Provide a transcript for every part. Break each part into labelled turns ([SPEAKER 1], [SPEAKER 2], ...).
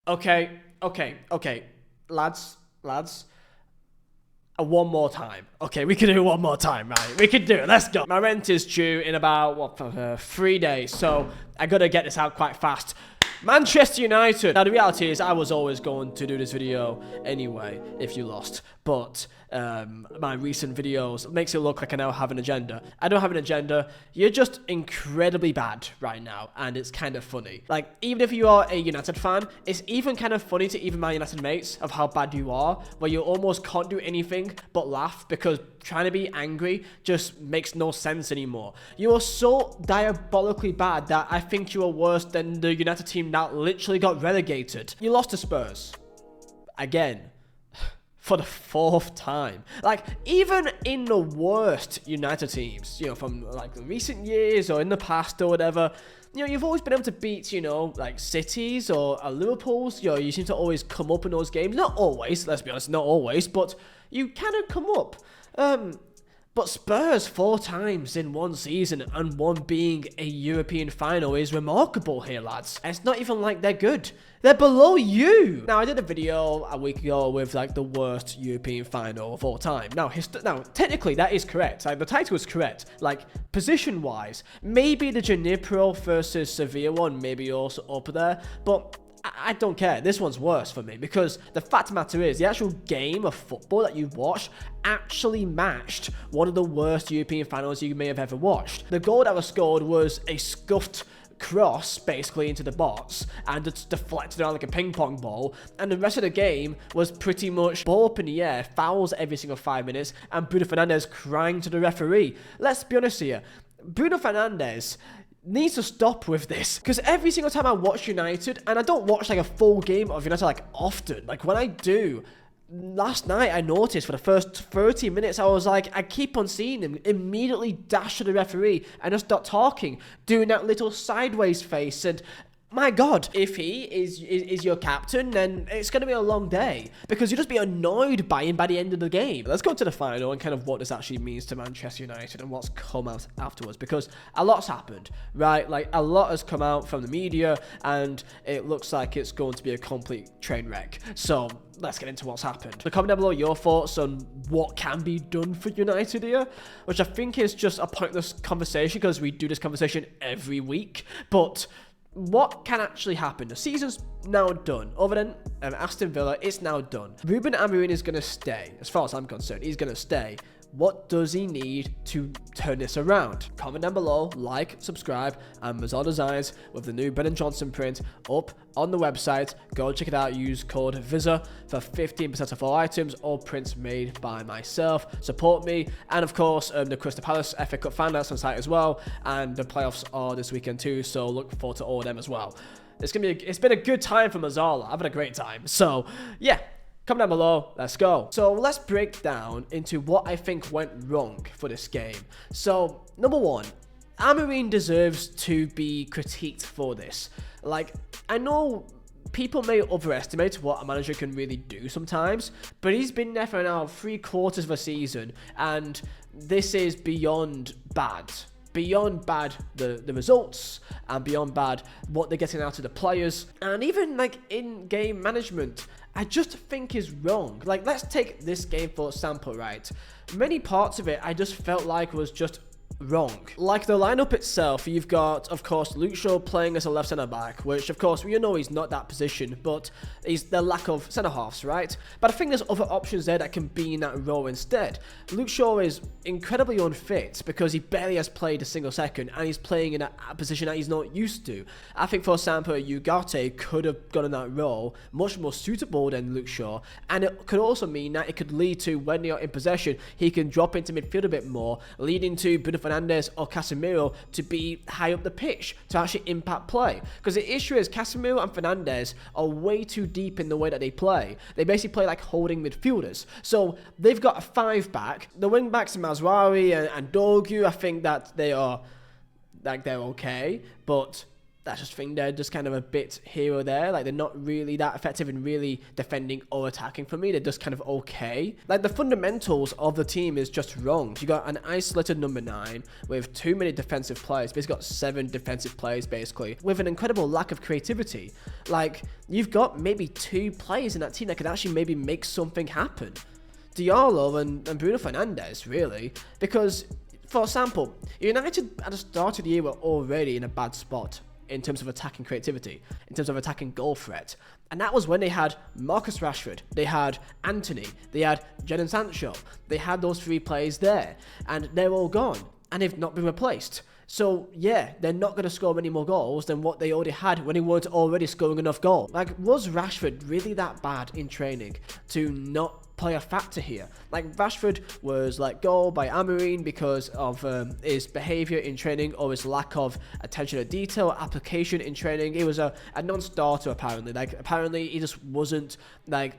[SPEAKER 1] Okay, lads. One more time. Okay, we can do it one more time, right? We can do it. Let's go. My rent is due in about, 3 days, so I gotta get this out quite fast. Manchester United. Now, the reality is I was always going to do this video anyway, if you lost. But my recent videos makes it look like I now have an agenda. I don't have an agenda. You're just incredibly bad right now, and it's kind of funny. Like, even if you are a United fan, it's even kind of funny to even my United mates of how bad you are, where you almost can't do anything but laugh because trying to be angry just makes no sense anymore. You are so diabolically bad that I think you are worse than the United team that literally got relegated. You lost to Spurs. Again. For the 4th time. Like, even in the worst United teams, you know, from like the recent years or in the past or whatever, you know, you've always been able to beat, you know, like Cities or Liverpool's. You know, you seem to always come up in those games. Not always, let's be honest, not always, but you kind of come up. But Spurs 4 times in one season, and one being a European final, is remarkable here, lads. It's not even like they're good. They're below you. Now, I did a video a week ago with like the worst European final of all time. Now, technically that is correct. Like, the title is correct. Like, position-wise, maybe the Dnipro versus Sevilla one maybe also up there, but I don't care. This one's worse for me because the fact of the matter is the actual game of football that you've watched actually matched one of the worst European finals you may have ever watched. The goal that was scored was a scuffed cross basically into the box and it's deflected around like a ping pong ball, and the rest of the game was pretty much ball up in the air, fouls every single 5 minutes, and Bruno Fernandes crying to the referee. Let's be honest here, Bruno Fernandes needs to stop with this, because every single time I watch United, and I don't watch like a full game of United like often, like when I do, last night I noticed for the first 30 minutes I was like, I keep on seeing him immediately dash to the referee and just start talking, doing that little sideways face, and my God, if he is your captain, then it's going to be a long day because you'll just be annoyed by him by the end of the game. Let's go to the final and kind of what this actually means to Manchester United and what's come out afterwards, because a lot's happened, right? Like, a lot has come out from the media and it looks like it's going to be a complete train wreck. So let's get into what's happened. So comment down below your thoughts on what can be done for United here, which I think is just a pointless conversation because we do this conversation every week, but what can actually happen? The season's now done. Other than Aston Villa, it's now done. Ruben Amorim is going to stay. As far as I'm concerned, he's going to stay. What does he need to turn this around? Comment down below, like, subscribe, and Mazar Designs with the new Brennan Johnson print up on the website. Go check it out. Use code Vizeh for 15% off all items, all prints made by myself. Support me, and of course, the Crystal Palace FA Cup fan that's on site as well, and the playoffs are this weekend too. So look forward to all of them as well. It's been a good time for Mazar. I've had a great time. So yeah. Comment down below, let's go. So let's break down into what I think went wrong for this game. So, number one, Amorim deserves to be critiqued for this. Like, I know people may overestimate what a manager can really do sometimes, but he's been there for now 3/4 of a season, and this is beyond bad. Beyond bad the results, and beyond bad what they're getting out of the players, and even like in-game management, I just think is wrong. Like, let's take this game for example, right? Many parts of it I just felt like was just wrong. Like the lineup itself, you've got, of course, Luke Shaw playing as a left centre back, which of course we know he's not that position, but he's the lack of centre halves, right? But I think there's other options there that can be in that role instead. Luke Shaw is incredibly unfit because he barely has played a single second, and he's playing in a position that he's not used to. I think, for example, Ugarte could have gone in that role much more suitable than Luke Shaw, and it could also mean that it could lead to, when they're in possession, he can drop into midfield a bit more, leading to Bruno Fernandes or Casemiro to be high up the pitch to actually impact play. Because the issue is Casemiro and Fernandes are way too deep in the way that they play. They basically play like holding midfielders. So they've got a 5-back. The wing backs, Mazraoui and Dorgu, I think that they're okay, but I just think they're just kind of a bit here or there. Like, they're not really that effective in really defending or attacking for me. They're just kind of okay. Like, the fundamentals of the team is just wrong. You got an isolated number 9 with too many defensive players. Basically got 7 defensive players, basically, with an incredible lack of creativity. Like, you've got maybe 2 players in that team that could actually maybe make something happen. Diallo and Bruno Fernandes, really. Because, for example, United at the start of the year were already in a bad spot in terms of attacking creativity, in terms of attacking goal threat. And that was when they had Marcus Rashford, they had Anthony, they had Jadon Sancho, they had those 3 players there, and they're all gone, and they've not been replaced. So, yeah, they're not going to score many more goals than what they already had when they weren't already scoring enough goals. Like, was Rashford really that bad in training to not play a factor here? Like, Rashford was let go by Amorim because of his behaviour in training, or his lack of attention to detail, application in training. He was a non-starter, apparently. Like, apparently he just wasn't, like,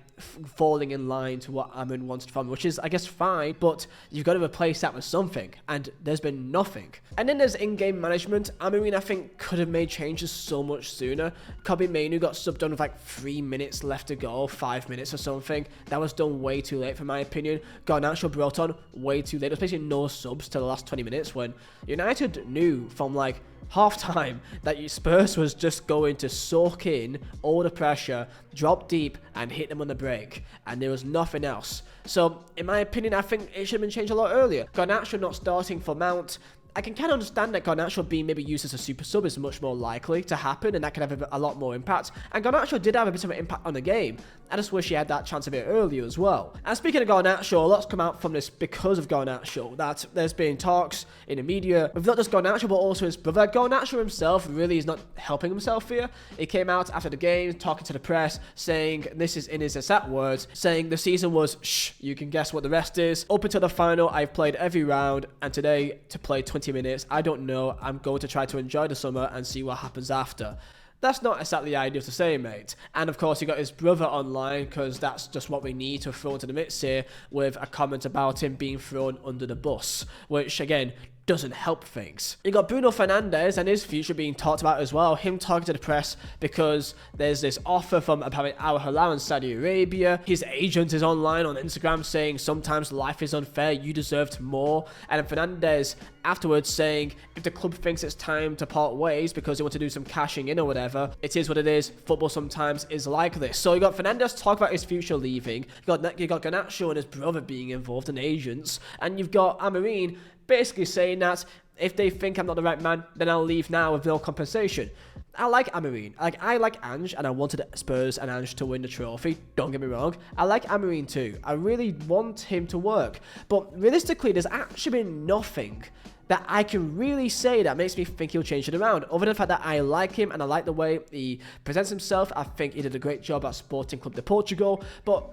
[SPEAKER 1] falling in line to what Amorim wanted from him, which is, I guess, fine, but you've got to replace that with something, and there's been nothing. And then there's in-game management. Amorim, I think, could have made changes so much sooner. Kobbie Mainoo got subbed on with like 3 minutes left to go, 5 minutes or something. That was done way too late, for my opinion. Garnacho brought on way too late. There was basically no subs till the last 20 minutes, when United knew from like half-time that Spurs was just going to soak in all the pressure, drop deep, and hit them on the break, and there was nothing else. So, in my opinion, I think it should have been changed a lot earlier. Garnacho not starting for Mount. I can kind of understand that Garnacho being maybe used as a super sub is much more likely to happen, and that can have a lot more impact. And Garnacho did have a bit of an impact on the game. I just wish he had that chance a bit earlier as well. And speaking of Garnacho, a lot's come out from this because of Garnacho, that there's been talks in the media with not just Garnacho but also his brother. Garnacho himself really is not helping himself here. He came out after the game talking to the press saying, this is in his exact words, saying the season was shh, you can guess what the rest is. Up until the final, I've played every round, and today to play 20 minutes, I don't know. I'm going to try to enjoy the summer and see what happens after. That's not exactly ideal to say, mate. And of course, he got his brother online, because that's just what we need to throw into the mix here, with a comment about him being thrown under the bus, which again doesn't help things. You got Bruno Fernandes and his future being talked about as well. Him talking to the press because there's this offer from apparently Al Hilal in Saudi Arabia. His agent is online on Instagram saying sometimes life is unfair, you deserved more. And Fernandes afterwards saying if the club thinks it's time to part ways because they want to do some cashing in or whatever, it is what it is. Football sometimes is like this. So you got Fernandes talk about his future leaving. You got Garnacho and his brother being involved in agents, and you've got Amorim basically saying that if they think I'm not the right man, then I'll leave now with no compensation. I like Amorim. I like Ange, and I wanted Spurs and Ange to win the trophy. Don't get me wrong. I like Amorim too. I really want him to work. But realistically, there's actually been nothing that I can really say that makes me think he'll change it around, other than the fact that I like him and I like the way he presents himself. I think he did a great job at Sporting Club de Portugal. But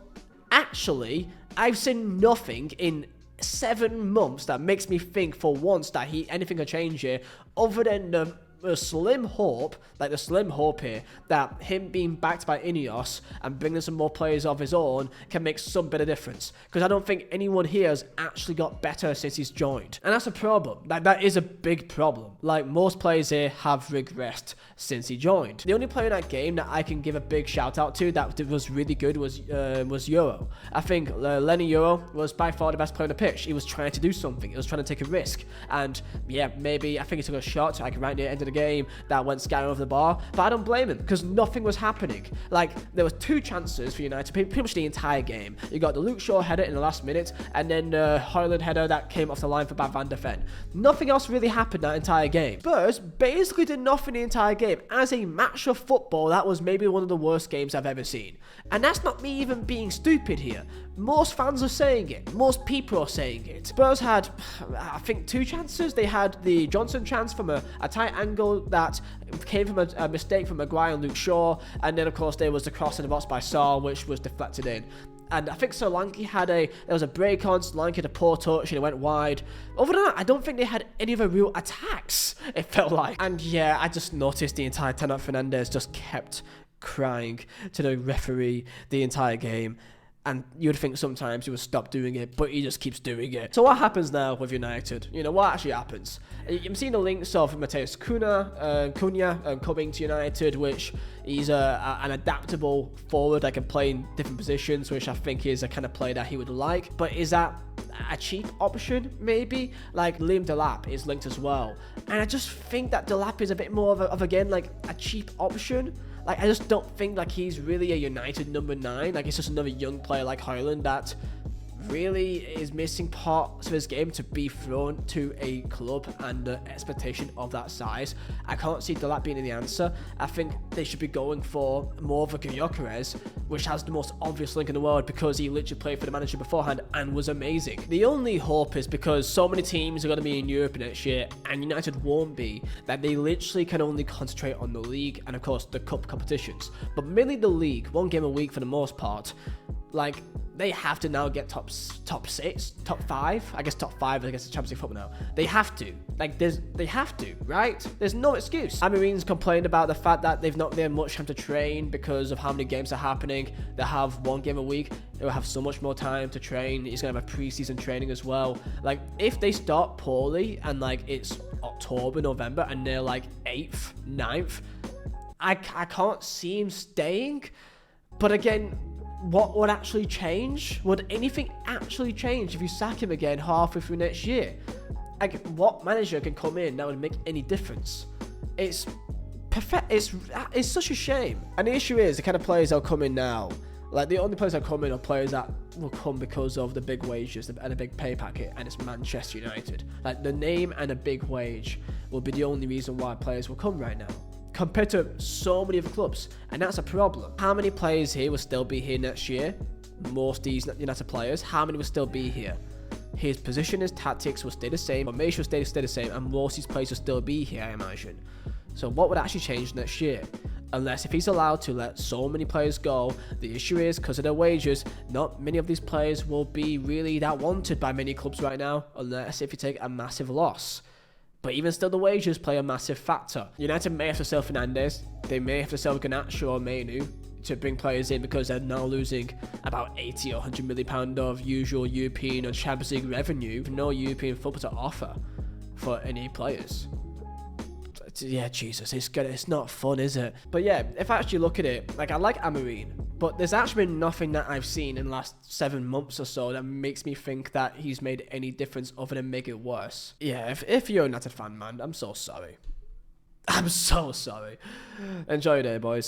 [SPEAKER 1] actually, I've seen nothing in 7 months that makes me think for once that anything can change here, other than the slim hope, like the slim hope here, that him being backed by Ineos and bringing some more players of his own can make some bit of difference. Because I don't think anyone here has actually got better since he's joined. And that's a problem. That is a big problem. Like, most players here have regressed since he joined. The only player in that game that I can give a big shout out to that was really good was Euro. I think Lenny Euro was by far the best player on the pitch. He was trying to do something. He was trying to take a risk. And yeah, maybe I think he took a shot like right near the end of the game that went skying over the bar, but I don't blame him because nothing was happening. Like, there was 2 chances for United pretty much the entire game. You got the Luke Shaw header in the last minute, and then the Højlund header that came off the line for Van der Ven. Nothing else really happened that entire game. Spurs basically did nothing the entire game. As a match of football, that was maybe one of the worst games I've ever seen. And that's not me even being stupid here. Most fans are saying it. Most people are saying it. Spurs had, I think, 2 chances. They had the Johnson chance from a tight angle that came from a mistake from Maguire and Luke Shaw. And then, of course, there was the cross in the box by Saul, which was deflected in. And I think Solanke there was a break on, Solanke had a poor touch and it went wide. Other than that, I don't think they had any other real attacks, it felt like. And yeah, I just noticed the entire time that Fernandes just kept crying to the referee the entire game. And you'd think sometimes he would stop doing it, but he just keeps doing it. So what happens now with United? You know, what actually happens? I'm seeing the links of Mateus Cunha coming to United, which he's an adaptable forward that can play in different positions, which I think is a kind of player that he would like. But is that a cheap option? Maybe. Like Liam Delap is linked as well. And I just think that Delap is a bit more of again, like a cheap option. Like, I just don't think like he's really a United number 9. Like, it's just another young player like Højlund that really is missing parts of his game to be thrown to a club under expectation of that size. I can't see Delap being the answer. I think they should be going for more of a Gyökeres, which has the most obvious link in the world because he literally played for the manager beforehand and was amazing. The only hope is because so many teams are going to be in Europe next year and United won't be, that they literally can only concentrate on the league and of course the cup competitions. But mainly the league, 1 game a week for the most part. Like, they have to now get top 6, top 5. I guess top 5 against the Champions League football now. They have to. Like, they have to, right? There's no excuse. Amorim's complained about the fact that they've not been much time to train because of how many games are happening. They have 1 game a week. They will have so much more time to train. He's going to have a pre-season training as well. Like, if they start poorly and, like, it's October, November, and they're, like, 8th, 9th, I can't see him staying. But again, what would actually change? Would anything actually change if you sack him again halfway through next year? Like, what manager can come in that would make any difference? It's perfect. It's such a shame. And the issue is the kind of players that'll come in now. Like, the only players that come in are players that will come because of the big wages and a big pay packet, and it's Manchester United. Like, the name and a big wage will be the only reason why players will come right now, compared to so many other clubs, and that's a problem. How many players here will still be here next year? Most of these United players, how many will still be here? His position, his tactics will stay the same, formation will stay the same, and most of these players will still be here, I imagine. So what would actually change next year? Unless if he's allowed to let so many players go, the issue is, because of their wages, not many of these players will be really that wanted by many clubs right now, unless if you take a massive loss. But even still, the wages play a massive factor. United may have to sell Fernandes. They may have to sell Garnacho or Mainu to bring players in because they're now losing about 80 or 100 million pound of usual European or Champions League revenue with no European football to offer for any players. Yeah, Jesus, it's not fun, is it? But yeah, if I actually look at it, like, I like Amorim, but there's actually been nothing that I've seen in the last 7 months or so that makes me think that he's made any difference other than make it worse. Yeah, if you're a United fan, man, I'm so sorry. I'm so sorry. Enjoy your day, boys.